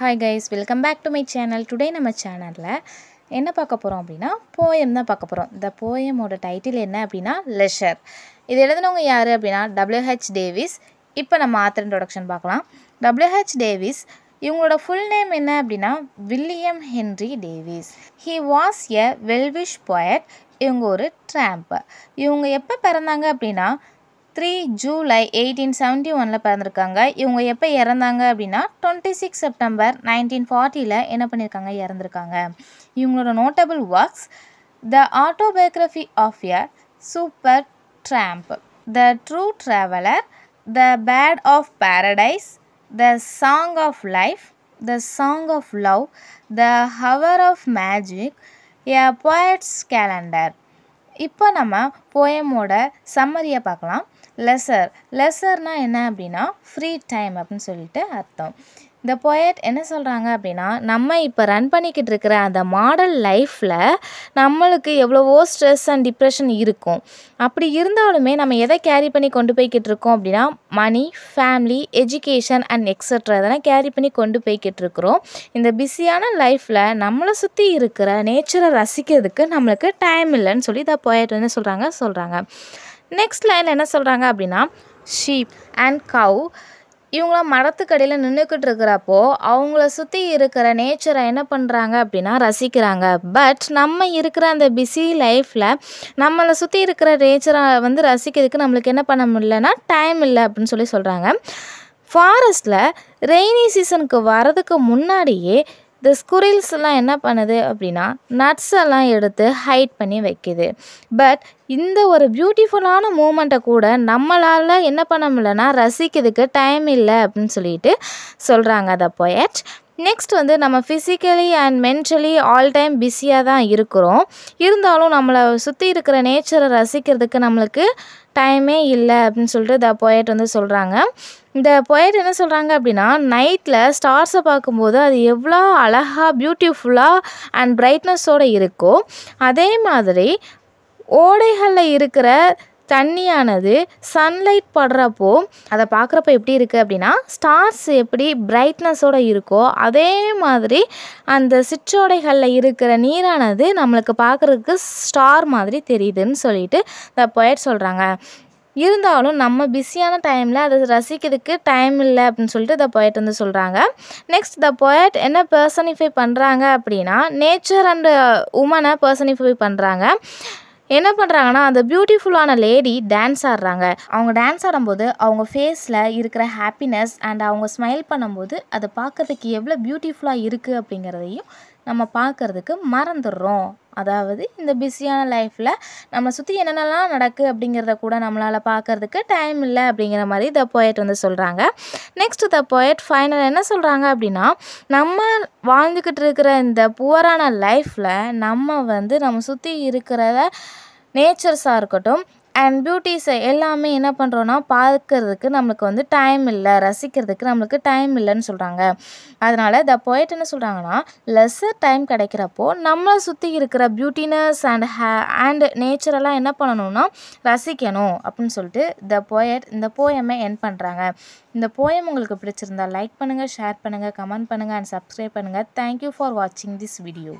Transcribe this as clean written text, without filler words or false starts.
Hi guys, welcome back to my channel. Today நம்ம சேனல்ல என்ன பார்க்க போறோம் அப்படினா poem தான் பார்க்க போறோம். இந்த poem ஓட டைட்டில் என்ன அப்படினா Leisure. இது எழுதுனவங்க யாரு அப்படினா W.H. Davis. இப்போ நம்ம ஆத்தர் இன்ட்ரோடக்ஷன் பார்க்கலாம். W.H. Davis இவங்களோட full name என்ன அப்படினா William Henry Davis. He was a well-wished poet. இவங்க ஒரு tramp. இவங்க எப்போ பிறந்தாங்க அப்படினா 3 ஜூலை 1871 பிறந்திருக்காங்க. இவங்க எப்போ இறந்தாங்க அப்படின்னா 26 செப்டம்பர் 1940 என்ன பண்ணியிருக்காங்க, இறந்துருக்காங்க. இவங்களோட notable works the autobiography of a super tramp, the true traveller, the bird of paradise, the song of life, the song of love, the hour of magic, a poet's calendar. இப்போ நம்ம போயமோட சம்மரியை பார்க்கலாம். லெசர்னா என்ன அப்படின்னா free time அப்படின்னு சொல்லிட்டு அர்த்தம். இந்த poet என்ன சொல்கிறாங்க அப்படின்னா, நம்ம இப்போ ரன் பண்ணிக்கிட்டு இருக்கிற அந்த மாடல் லைஃப்பில் நம்மளுக்கு எவ்வளவோ ஸ்ட்ரெஸ் அண்ட் டிப்ரெஷன் இருக்கும். அப்படி இருந்தாலுமே நம்ம எதை கேரி பண்ணி கொண்டு போய்கிட்டு இருக்கோம் அப்படின்னா மணி, ஃபேமிலி, எஜுகேஷன் அண்ட் எக்ஸட்ரா இதெல்லாம் கேரி பண்ணி கொண்டு போய்கிட்டு இருக்கிறோம். இந்த பிஸியான லைஃப்பில் நம்மளை சுற்றி இருக்கிற நேச்சரை ரசிக்கிறதுக்கு நம்மளுக்கு டைம் இல்லைன்னு சொல்லி இந்த போயட் என்ன சொல்கிறாங்க. நெக்ஸ்ட் லைனில் என்ன சொல்கிறாங்க அப்படின்னா, ஷீப் அண்ட் கவ் இவங்கள மரத்துக்கடியில் நின்றுக்கிட்டு இருக்கிறப்போ அவங்கள சுற்றி இருக்கிற நேச்சரை என்ன பண்ணுறாங்க அப்படின்னா ரசிக்கிறாங்க. பட் நம்ம இருக்கிற அந்த பிஸி லைஃப்பில் நம்மளை சுற்றி இருக்கிற நேச்சரை ரசிக்கிறதுக்கு நம்மளுக்கு என்ன பண்ண முடியலன்னா டைம் இல்லை அப்படின்னு சொல்கிறாங்க. ஃபாரஸ்ட்டில் ரெய்னி சீசனுக்கு வரதுக்கு முன்னாடியே இந்த ஸ்குரில்ஸ் எல்லாம் என்ன பண்ணுது அப்படின்னா நட்ஸ் எல்லாம் எடுத்து ஹைட் பண்ணி வைக்குது. பட் இந்த ஒரு பியூட்டிஃபுல்லான மூமெண்ட்டை கூட நம்மளால் என்ன பண்ண முடியலன்னா ரசிக்கிறதுக்கு டைம் இல்லை அப்படின்னு சொல்லிட்டு சொல்கிறாங்க த போயட். நெக்ஸ்ட் நம்ம physically and mentally all time பிஸியாக தான் இருக்கிறோம். இருந்தாலும் நம்மளை சுற்றி இருக்கிற நேச்சரை ரசிக்கிறதுக்கு நம்மளுக்கு டைமே இல்லை அப்படின்னு சொல்லிட்டு த போயட் சொல்கிறாங்க. இந்த போயட் என்ன சொல்கிறாங்க அப்படின்னா, நைட்டில் ஸ்டார்ஸை பார்க்கும்போது அது எவ்வளோ அழகாக பியூட்டிஃபுல்லாக அண்ட் பிரைட்னஸோடு இருக்கோ அதே மாதிரி ஓடைகளில் இருக்கிற தண்ணியானது சன்லைட் படுறப்போ அதை பார்க்குறப்ப எப்படி இருக்குது அப்படின்னா ஸ்டார்ஸ் எப்படி பிரைட்னஸோடு இருக்கோ அதே மாதிரி அந்த சிற்றோடைகளில் இருக்கிற நீரானது நம்மளுக்கு பார்க்குறதுக்கு ஸ்டார் மாதிரி தெரியுதுன்னு சொல்லிட்டு த போயட் சொல்கிறாங்க. இருந்தாலும் நம்ம பிஸியான டைமில் அதை ரசிக்கிறதுக்கு டைம் இல்லை அப்படின்னு சொல்லிட்டு த போயட் சொல்கிறாங்க. நெக்ஸ்ட் த போயட் என்ன பர்சனிஃபை பண்ணுறாங்க அப்படின்னா நேச்சர் அண்ட் உமனை பர்சனிஃபை பண்ணுறாங்க. என்ன பண்ணுறாங்கன்னா அந்த பியூட்டிஃபுல்லான லேடி டான்ஸ் ஆடுறாங்க. அவங்க டான்ஸ் ஆடும்போது அவங்க ஃபேஸில் இருக்கிற ஹாப்பினஸ் அண்ட் அவங்க ஸ்மைல் பண்ணும்போது அதை பார்க்குறதுக்கு எவ்வளோ பியூட்டிஃபுல்லாக இருக்குது அப்படிங்கிறதையும் நம்ம பார்க்குறதுக்கு மறந்துடுறோம். அதாவது இந்த பிஸியான லைஃப்பில் நம்ம சுற்றி என்னென்னலாம் நடக்குது அப்படிங்கிறத கூட நம்மளால் பார்க்குறதுக்கு டைம் இல்லை அப்படிங்கிற மாதிரி த போயட் சொல்கிறாங்க. நெக்ஸ்ட் த போயட் ஃபைனல் என்ன சொல்கிறாங்க அப்படின்னா, நம்ம வாழ்ந்துக்கிட்டு இருக்கிற இந்த புவரான லைஃப்பில் நம்ம சுற்றி இருக்கிறத நேச்சர்ஸாக இருக்கட்டும் அண்ட் பியூட்டிஸை எல்லாமே என்ன பண்ணுறோன்னா பார்க்கறதுக்கு நம்மளுக்கு டைம் இல்லை, ரசிக்கிறதுக்கு நம்மளுக்கு டைம் இல்லைன்னு சொல்கிறாங்க. அதனால் த போயட் என்ன சொல்கிறாங்கன்னா, லெஸ்ஸர் டைம் கிடைக்கிறப்போ நம்மளை சுற்றி இருக்கிற பியூட்டினஸ் அண்ட் நேச்சரெல்லாம் என்ன பண்ணணும்னா ரசிக்கணும் அப்படின்னு சொல்லிட்டு த போயட் இந்த போயமை எண்ட் பண்ணுறாங்க. இந்த போயம் உங்களுக்கு பிடிச்சிருந்தா லைக் பண்ணுங்கள், ஷேர் பண்ணுங்கள், கமெண்ட் பண்ணுங்கள் அண்ட் சப்ஸ்கிரைப் பண்ணுங்கள். தேங்க்யூ ஃபார் வாட்சிங் திஸ் வீடியோ.